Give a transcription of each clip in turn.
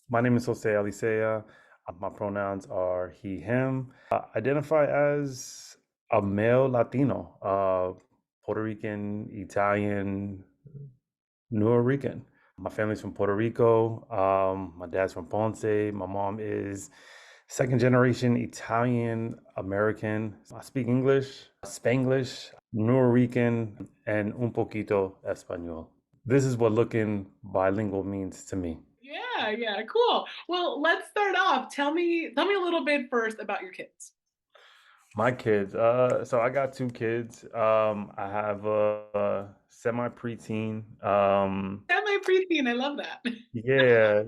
My name is Jose Alicea. My pronouns are he, him. Identify as a male Latino, Puerto Rican, Italian, New Rican. My family's from Puerto Rico. My dad's from Ponce. My mom is second generation Italian American. I speak English, Spanglish, New Rican, and un poquito Espanol. This is what looking bilingual means to me. Yeah, yeah, cool. Well, let's start off. Tell me a little bit first about your kids. My kids, so I got two kids. I have a semi preteen. Semi preteen, I love that. Yeah,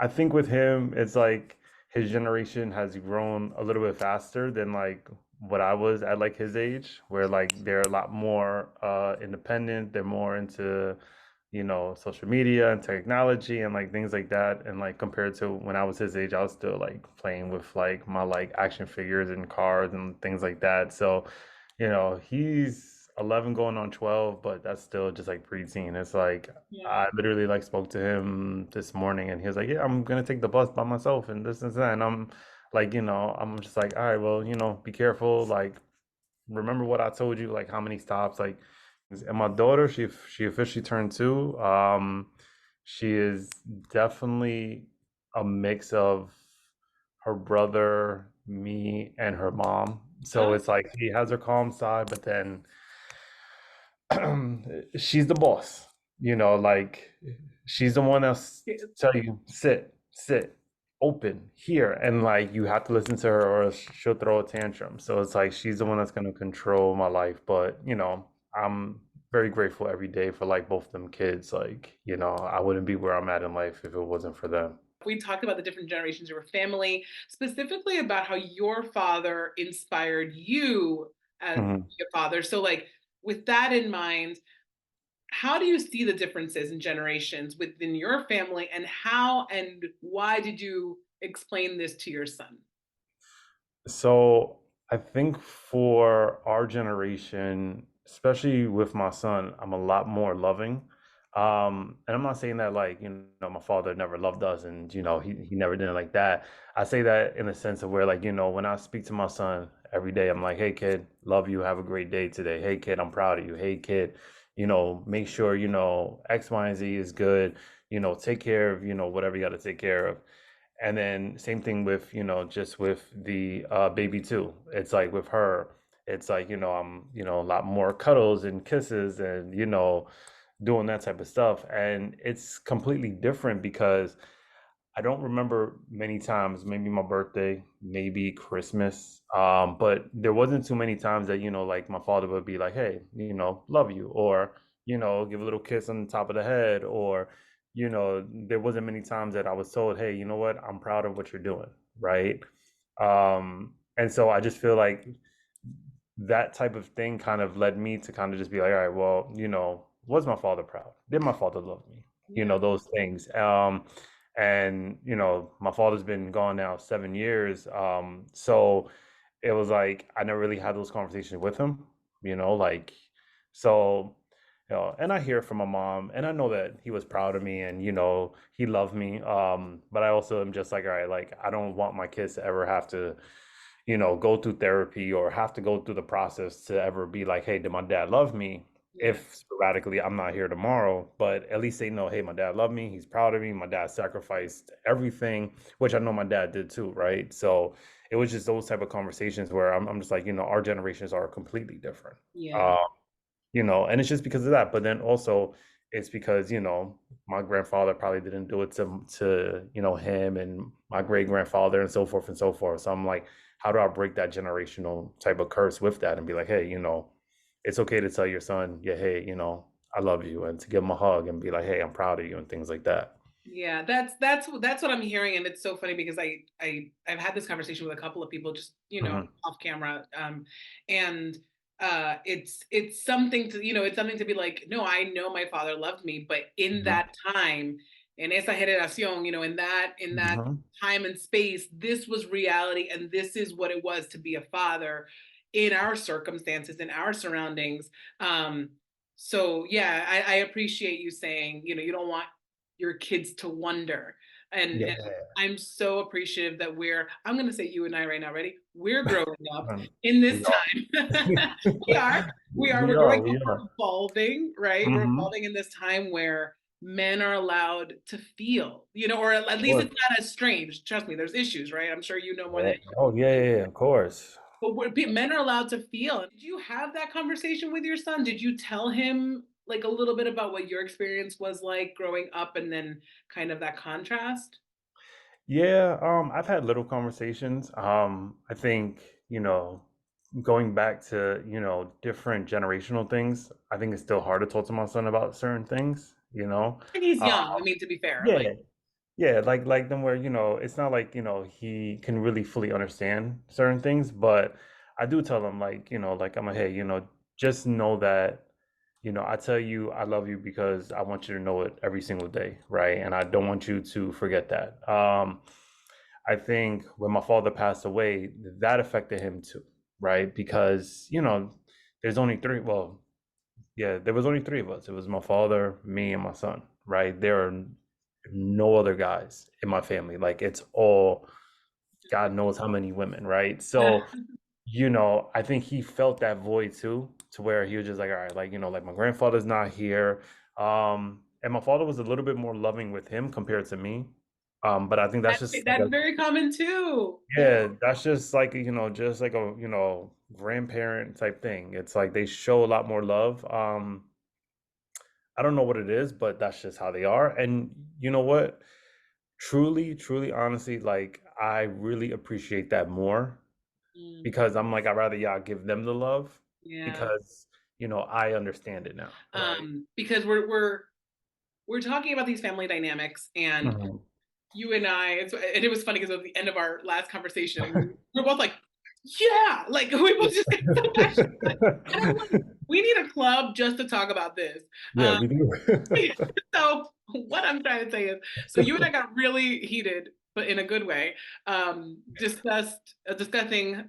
I think with him, it's like his generation has grown a little bit faster than like what I was at like his age, where like they're a lot more independent. They're more into, social media and technology and like things like that. And like compared to when I was his age, I was still like playing with like my like action figures and cars and things like that. So, he's 11 going on 12, but that's still just like preteen. It's like Yeah. I literally like spoke to him this morning and he was like, "Yeah, I'm gonna take the bus by myself and this and that." And I'm like, I'm just like, "All right, well, be careful. Like, remember what I told you, like how many stops, like." And my daughter, she officially turned 2. She is definitely a mix of her brother, me, and her mom. So Oh, it's like she has her calm side, but then she's the boss. Like she's the one that's yeah. tell you sit, open here, and like you have to listen to her or else she'll throw a tantrum. So it's like she's the one that's gonna control my life. But I'm very grateful every day for like both them kids. Like I wouldn't be where I'm at in life if it wasn't for them. We talked about the different generations of your family, specifically about how your father inspired you as Mhm. your father. So, like, with that in mind, how do you see the differences in generations within your family, and how and why did you explain this to your son? So I think for our generation, especially with my son, I'm a lot more loving. And I'm not saying that like, my father never loved us and he never did it like that. I say that in the sense of where like, when I speak to my son every day, I'm like, "Hey kid, love you, have a great day today. Hey kid, I'm proud of you. Hey kid, make sure X, Y, and Z is good. Take care of, whatever you got to take care of." And then same thing with, just with the baby too. It's like with her, it's like, I'm, a lot more cuddles and kisses and, doing that type of stuff. And it's completely different because I don't remember many times, maybe my birthday, maybe Christmas. But there wasn't too many times that, like my father would be like, "Hey, love you," or, give a little kiss on the top of the head, or, there wasn't many times that I was told, "Hey, you know what? I'm proud of what you're doing." Right. And so I just feel like that type of thing kind of led me to kind of just be like, "All right, well, was my father proud? Did my father love me?" Yeah. Those things. And my father's been gone now 7 years. So it was like I never really had those conversations with him, like so, and I hear from my mom and I know that he was proud of me and he loved me. But I also am just like, all right, like I don't want my kids to ever have to go through therapy or have to go through the process to ever be like, "Hey, did my dad love me?" Yeah. If sporadically I'm not here tomorrow, but at least they know, "Hey, my dad loved me. He's proud of me. My dad sacrificed everything," which I know my dad did too, right? So it was just those type of conversations where I'm just like, our generations are completely different. Yeah. Um, and it's just because of that. But then also it's because, my grandfather probably didn't do it to, him and my great grandfather and so forth and so forth. So I'm like, how do I break that generational type of curse with that and be like, "Hey, it's okay to tell your son, yeah, hey, I love you," and to give him a hug and be like, "Hey, I'm proud of you," and things like that. Yeah, that's what I'm hearing, and it's so funny because I've had this conversation with a couple of people just, Hmm. off camera, and, it's something to it's something to be like, "No, I know my father loved me," but in Hmm. that time, in esa generación, in that Hmm. time and space, this was reality, and this is what it was to be a father in our circumstances, in our surroundings, so, yeah, I appreciate you saying, you don't want your kids to wonder. And Yeah. I'm so appreciative that I'm going to say you and I right now, ready? We're growing up Um, in we this are. time. we are, we're We growing are. up, We are. we're evolving, right? We're Mm-hmm. evolving in this time where men are allowed to feel, or at Of least course. it's not as strange. Trust me, there's issues, right? I'm sure you know more than Yeah. Oh, yeah, yeah, yeah, of course. but men are allowed to feel. Did you have that conversation with your son? Did you tell him like a little bit about what your experience was like growing up and then kind of that contrast? Yeah, I've had little conversations. I think, going back to, different generational things, I think it's still hard to talk to my son about certain things, you know? And he's Uh, young. I mean, to be fair, yeah, like, yeah, like them where, it's not like, he can really fully understand certain things, but I do tell him like, like I'm like, hey, just know that, I tell you I love you because I want you to know it every single day, right? And I don't want you to forget that. I think when my father passed away, that affected him too, right? Because, there's only three, well, yeah, there was only three of us. It was my father, me, and my son, right? There are no other guys in my family. Like it's all God knows how many women, right? So, I think he felt that void too, to where he was just like, all right, like, like my grandfather's not here. And my father was a little bit more loving with him compared to me. But I think that's just like that's very common too. Yeah. yeah, that's just like a, grandparent type thing. It's like they show a lot more love. I don't know what it is, but that's just how they are. And you know what? Truly, truly, honestly, like I really appreciate that more Mm, because I'm like, I'd rather y'all give them the love yeah. because, I understand it now, right? Because we're talking about these family dynamics and Mhm. you and and it was funny because at the end of our last conversation, we're both like, yeah, like we both just got so passionate. And I'm like, we need a club just to talk about this. Yeah, Um, we do. so what I'm trying to say is, so you and I got really heated, but in a good way, discussing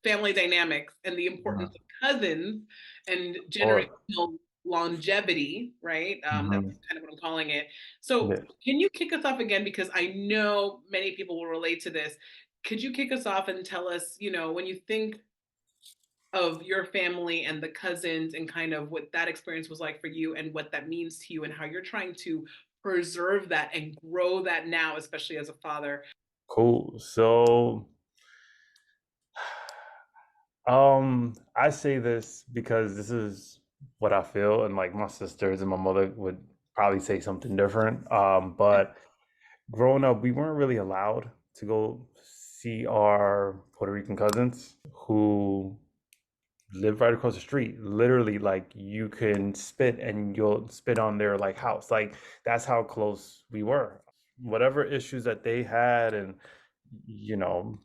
family dynamics and the importance Mhm. of cousins and Or, generational longevity, right? That's mhm. kind of what I'm calling it. So Yeah. can you kick us off again? Because I know many people will relate to this. Could you kick us off and tell us, when you think of your family and the cousins and kind of what that experience was like for you and what that means to you and how you're trying to preserve that and grow that now, especially as a father? Cool. So, I say this because this is what I feel, and like my sisters and my mother would probably say something different. But growing up, we weren't really allowed to go see our Puerto Rican cousins who live right across the street. Literally, like you can spit and you'll spit on their like house. Like that's how close we were. Whatever issues that they had, and you know,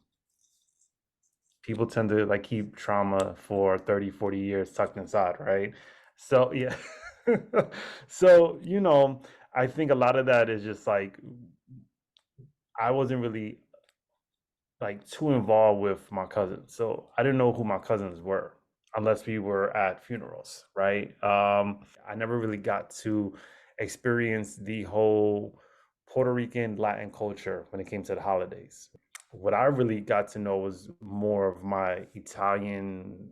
people tend to like keep trauma for 30, 40 years tucked inside, right? So yeah. So, I think a lot of that is just like I wasn't really like too involved with my cousins. So I didn't know who my cousins were unless we were at funerals, right? I never really got to experience the whole Puerto Rican Latin culture when it came to the holidays. What I really got to know was more of my Italian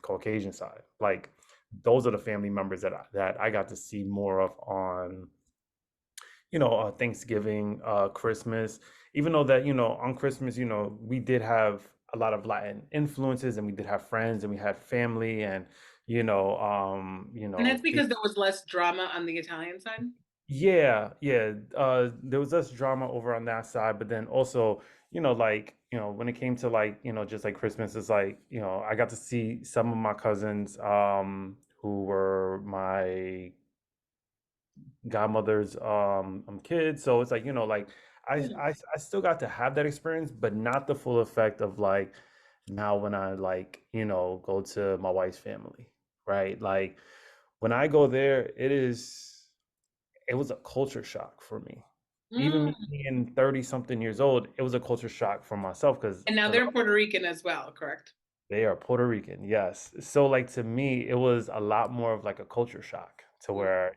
Caucasian side. Like those are the family members that I got to see more of on Thanksgiving, Christmas, even though that, on Christmas, we did have a lot of Latin influences and we did have friends and we had family and, And that's because people. there was less drama on the Italian side. Yeah, yeah. There was less drama over on that side, but then also, like, when it came to like, just like Christmas, it's like, I got to see some of my cousins, who were my godmother's kids. So it's like, like Yeah. I still got to have that experience, but not the full effect of like now when I like, go to my wife's family, right? Like when I go there, it was a culture shock for me. Even me Mm. being 30 something years old, it was a culture shock for myself because And now they're Puerto Rican as well, correct? they are Puerto Rican, yes. So like to me, it was a lot more of like a culture shock to Mm. where,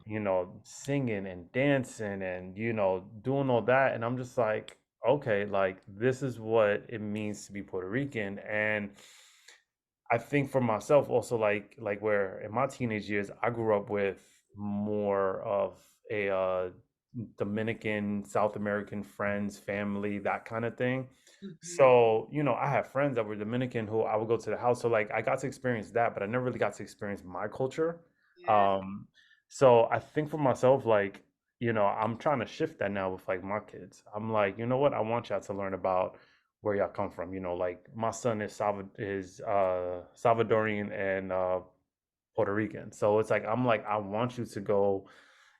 singing and dancing and, doing all that. And I'm just like, okay, like this is what it means to be Puerto Rican. And I think for myself also like where in my teenage years I grew up with more of a Dominican, South American friends, family, that kind of thing. Mhm. So, I have friends that were Dominican who I would go to the house. So like I got to experience that, but I never really got to experience my culture. Yeah. Um, so I think for myself, like, I'm trying to shift that now with like my kids. I'm like, you know what? I want y'all to learn about where y'all come from. Like my son is Salvadorian and Puerto Rican. So it's like I'm like I want you to go,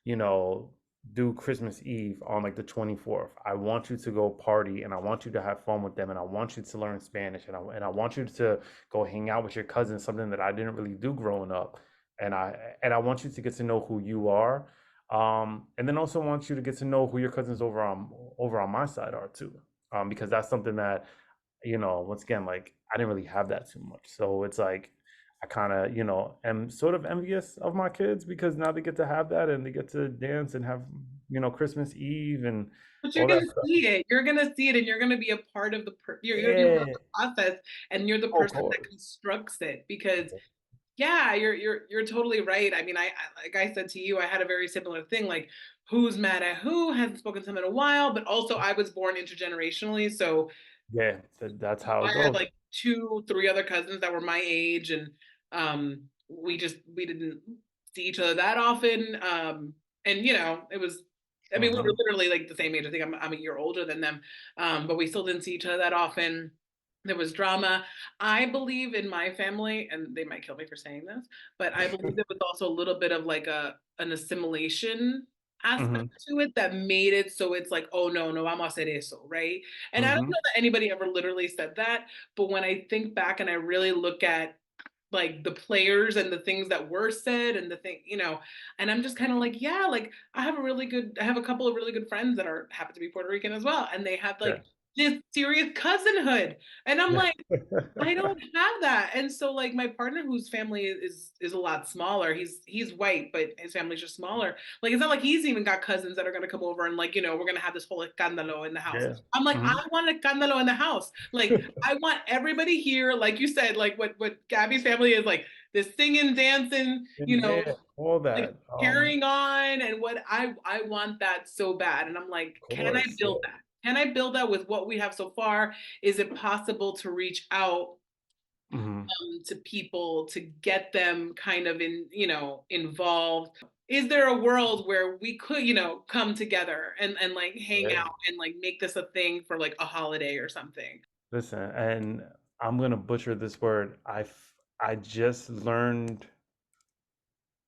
you know, do Christmas Eve on like the 24th. I want you to go party and I want you to have fun with them and I want you to learn Spanish and I want you to go hang out with your cousins, something that I didn't really do growing up. And I want you to get to know who you are. And then also want you to get to know who your cousins over on my side are too. Because that's something that, once again, like I didn't really have that too much. So it's like I kind of, am sort of envious of my kids because now they get to have that and they get to dance and have, Christmas Eve and But you're all gonna that stuff. see it. You're gonna see it, and you're gonna be a part of you're gonna be a part Yeah, of the process, and you're the of person that course. constructs it. Because yeah, you're totally right. I mean, like I said to you, I had a very similar thing. Like, who's mad at who? Hasn't spoken to them in a while. But also, I was born intergenerationally, so Yeah, that's how it I had goes. like two, three other cousins that were my age, and we didn't see each other that often. And it was. I mean, we were Hmm. literally like the same age. I think I'm a year older than them, but we still didn't see each other that often. There was drama. I believe in my family, and they might kill me for saying this, but I believe there was also a little bit of like an assimilation aspect Hmm. to it that made it so it's like, oh no, no, vamos a hacer eso, right? And I don't Hmm. know that anybody ever literally said that, but when I think back and I really look at like the players and the things that were said and the thing, and I'm just kind of like, yeah, like I have a couple of really good friends that are happen to be Puerto Rican as well, and they have Yeah. like this serious cousinhood, and I'm like, I don't have that. And so like my partner whose family is a lot smaller. He's white, but his family's just smaller. Like it's not like he's even got cousins that are gonna come over and like, we're gonna have this whole escándalo in the house. Yeah. I'm like, I Hmm. want a escándalo in the house. Like I want everybody here, like you said, like what Gabby's family is like this singing, dancing, And yeah, all like that. carrying on and what I want that so bad. And I'm like, Of can I course. build Yeah. that? Can I build that with what we have so far? Is it possible to reach out Hmm. to people to get them kind of involved? Is there a world where we could, come together and like hang Yeah. out and like make this a thing for like a holiday or something? Listen, and I'm gonna butcher this word. I just learned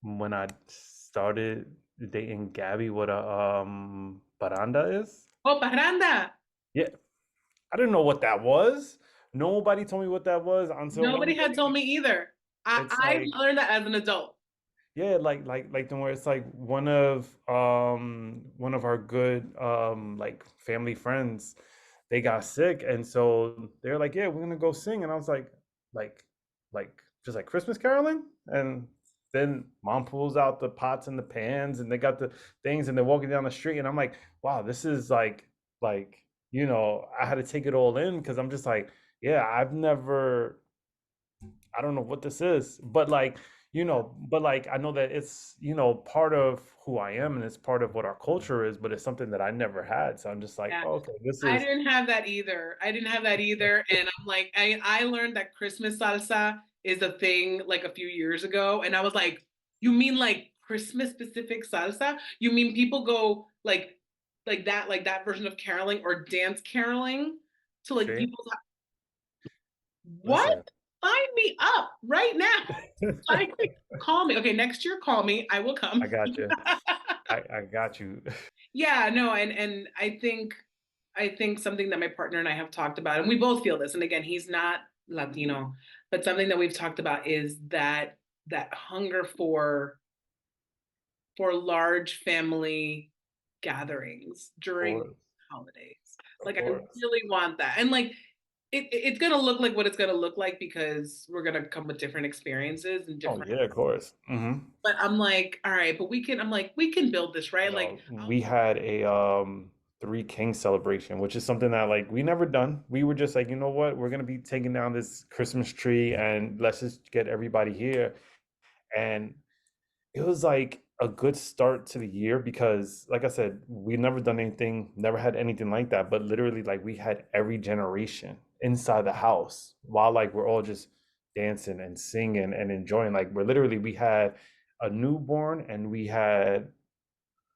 when I started dating Gabby what a baranda is. Oh, parranda. Yeah, I didn't know what that was. Nobody told me what that was until one Nobody had told day. me either. It's I like, learned that as an adult. yeah, like the where it's like one of our good like family friends, they got sick and so they're like, yeah, we're gonna go sing. And I was like like just like Christmas caroling. And then mom pulls out the pots and the pans and they got the things and they're walking down the street and I'm like, wow, this is like I had to take it all in because I'm just like, yeah, I don't know what this is, but like I know that it's, part of who I am and it's part of what our culture is, but it's something that I never had. So I'm just like, Yeah. oh, okay, this I is didn't have that either. I didn't have that either. And I'm like, I learned that Christmas salsa is a thing like a few years ago. And I was like, you mean like Christmas specific salsa? You mean people go like that version of caroling or dance caroling to like see, people's what? listen. Sign me up right now. Like call me. Okay, next year call me. I will I come. got you. I got you. Yeah, no, and I think something that my partner and I have talked about, and we both feel this, and again, he's not Latino, but something that we've talked about is that hunger for large family gatherings Of during course, holidays. of Like I course. really want that. And like it's gonna look like what it's gonna look like because we're gonna come with different experiences and Oh different. yeah, of course. But I'm like, all right, but we can. I'm like, we can build this, You right? Like, know, we had a Three Kings celebration, which is something that like we never done. We were just like, you know what, we're gonna be taking down this Christmas tree and let's just get everybody here. And it was like a good start to the year because, like I said, we never done anything, never had anything like that. But literally, like we had every generation inside the house while like we're all just dancing and singing and enjoying. Like we're literally, we had a newborn and we had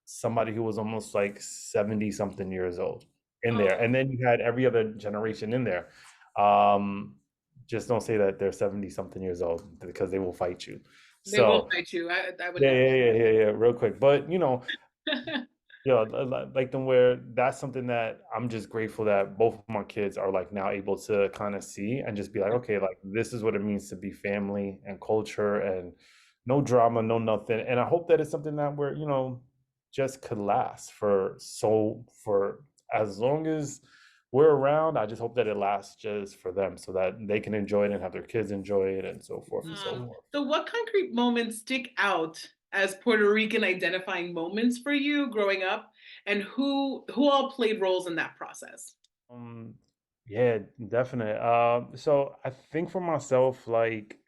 somebody who was almost like 70 something years old in there. oh, And then you had every other generation in there. Um, just don't say that they're 70 something years old because they will fight you. they will So, fight you. I would yeah, never. yeah, yeah, yeah, yeah, real quick. But, yeah, like them where that's something that I'm just grateful that both of my kids are like now able to kind of see and just be like, okay, like this is what it means to be family and culture and no drama, no nothing. And I hope that it's something that we're, just could last for as long as we're around. I just hope that it lasts just for them so that they can enjoy it and have their kids enjoy it and so forth and so forth. So, what concrete moments stick out as Puerto Rican identifying moments for you growing up, and who all played roles in that process? Um, yeah, definite. So I think for myself, like,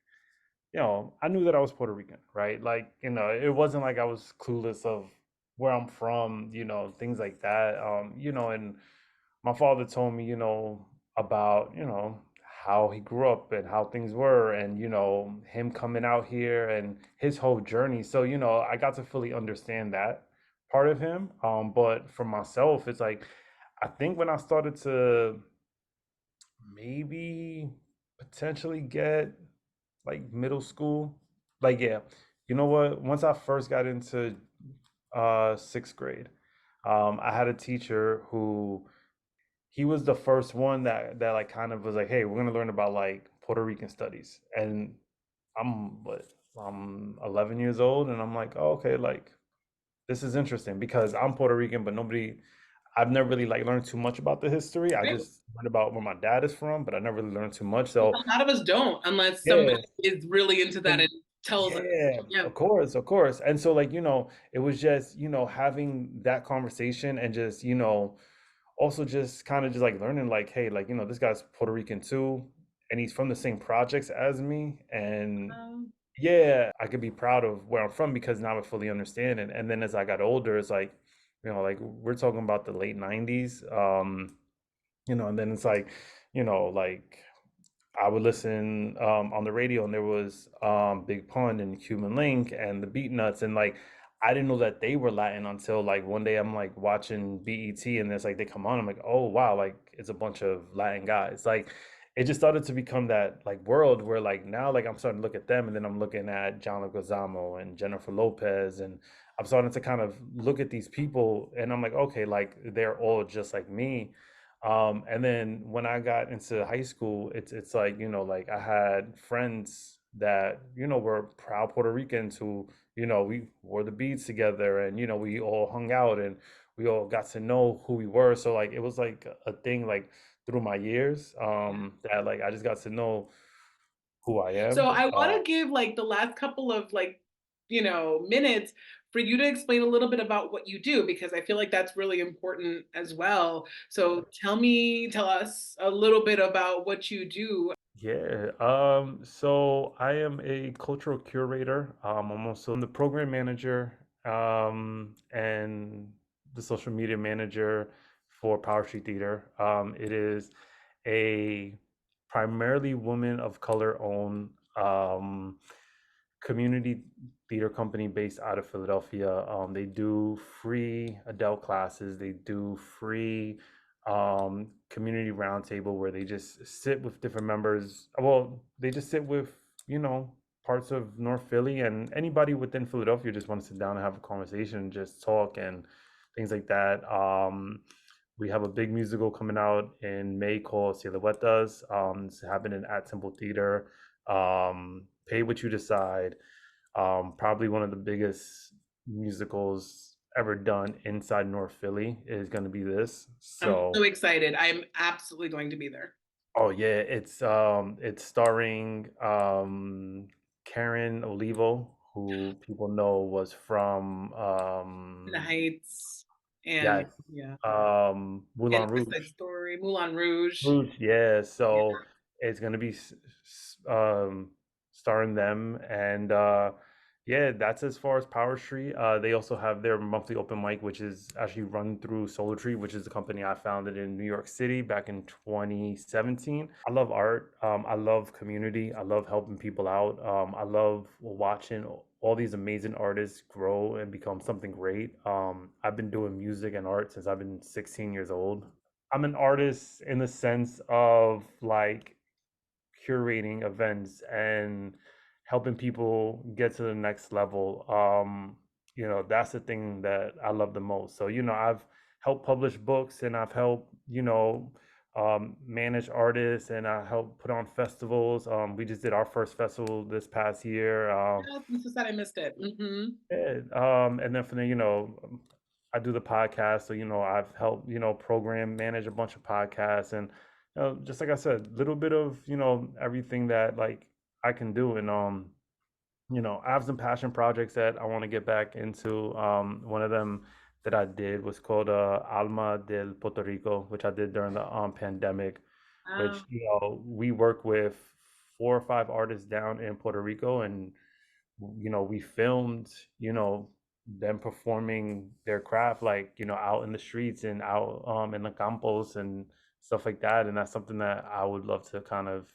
I knew that I was Puerto Rican, right? Like, it wasn't like I was clueless of where I'm from, things like that. And my father told me, about, how he grew up and how things were and, him coming out here and his whole journey. So, I got to fully understand that part of him. But for myself, it's like, I think when I started to maybe potentially get like middle school. Like, yeah, you know what? Once I first got into sixth grade, I had a teacher who he was the first one that like kind of was like, hey, we're gonna learn about like Puerto Rican studies. And I'm 11 years old and I'm like, oh, okay, like this is interesting because I'm Puerto Rican, but I've never really like learned too much about the history. I Right? just learned about where my dad is from, but I never really learned too much. A So lot of us don't, unless somebody yeah, is really into that and tells us. yeah, Yeah. of course, of course. And so like, it was just, having that conversation and just, also just kind of just like learning like, hey, like, this guy's Puerto Rican too, and he's from the same projects as me. And Um, yeah, I could be proud of where I'm from because now I fully understand it. And then as I got older, it's like, like we're talking about the late 90s. And then it's like, like I would listen on the radio, and there was Big Pun and Human Link and the Beatnuts, and like I didn't know that they were Latin until like one day I'm like watching BET, and it's like they come on, I'm like, oh wow, like it's a bunch of Latin guys. Like it just started to become that like world where like now like I'm starting to look at them, and then I'm looking at John Leguizamo and Jennifer Lopez, and I'm starting to kind of look at these people, and I'm like, okay, like they're all just like me. And then when I got into high school, it's like, like I had friends that, were proud Puerto Ricans who, we wore the beads together and, we all hung out and we all got to know who we were. So like it was like a thing like through my years, that like I just got to know who I so am. I want to give like the last couple of like, minutes for you to explain a little bit about what you do because I feel like that's really important as well. So tell us a little bit about what you do. Yeah, so I am a cultural curator. I'm also the program manager, and the social media manager for Power Street Theater. It is a primarily women of color owned community theater company based out of Philadelphia. They do free adult classes. They do free community roundtable where they just sit with different members. Well, they just sit with parts of North Philly and anybody within Philadelphia just want to sit down and have a conversation, just talk and things like that. We have a big musical coming out in May called Silhouetas. It's happening at Temple Theater. Pay What You Decide. Probably one of the biggest musicals ever done inside North Philly is going to be this. I'm so So excited. I'm absolutely going to be there. Oh yeah, it's starring Karen Olivo, who people know was from In the Heights and yes, yeah, and Moulin West Side Rouge. Story, Moulin Rouge. Rouge, yeah. Yeah. So it's gonna be starring them, and yeah, that's as far as Power Street. They also have their monthly open mic, which is actually run through Solar Tree, which is the company I founded in New York City back in 2017. I love art. I love community. I love helping people out. I love watching all these amazing artists grow and become something great. I've been doing music and art since I've been 16 years old. I'm an artist in the sense of like curating events and helping people get to the next level. That's the thing that I love the most. So, I've helped publish books and I've helped, manage artists and I help put on festivals. We just did our first festival this past year. Yes, I'm so sad I missed it. Mhm. Yeah, and then from there, I do the podcast, so I've helped program manage a bunch of podcasts, and just like I said, little bit of everything that like I can do, and I have some passion projects that I want to get back into. One of them that I did was called Alma del Puerto Rico, which I did during the pandemic, which Wow. we work with 4 or 5 artists down in Puerto Rico, and we filmed, them performing their craft, like, out in the streets and out in the campos and stuff like that. And that's something that I would love to kind of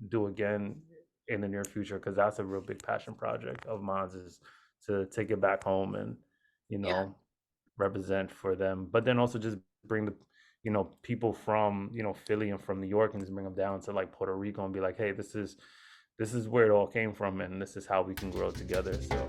do again in the near future because that's a real big passion project of mine is to take it back home and, you Yeah, know, represent for them. But then also just bring the people from Philly and from New York and just bring them down to like Puerto Rico and be like, hey, this is where it all came from and this is how we can grow together. So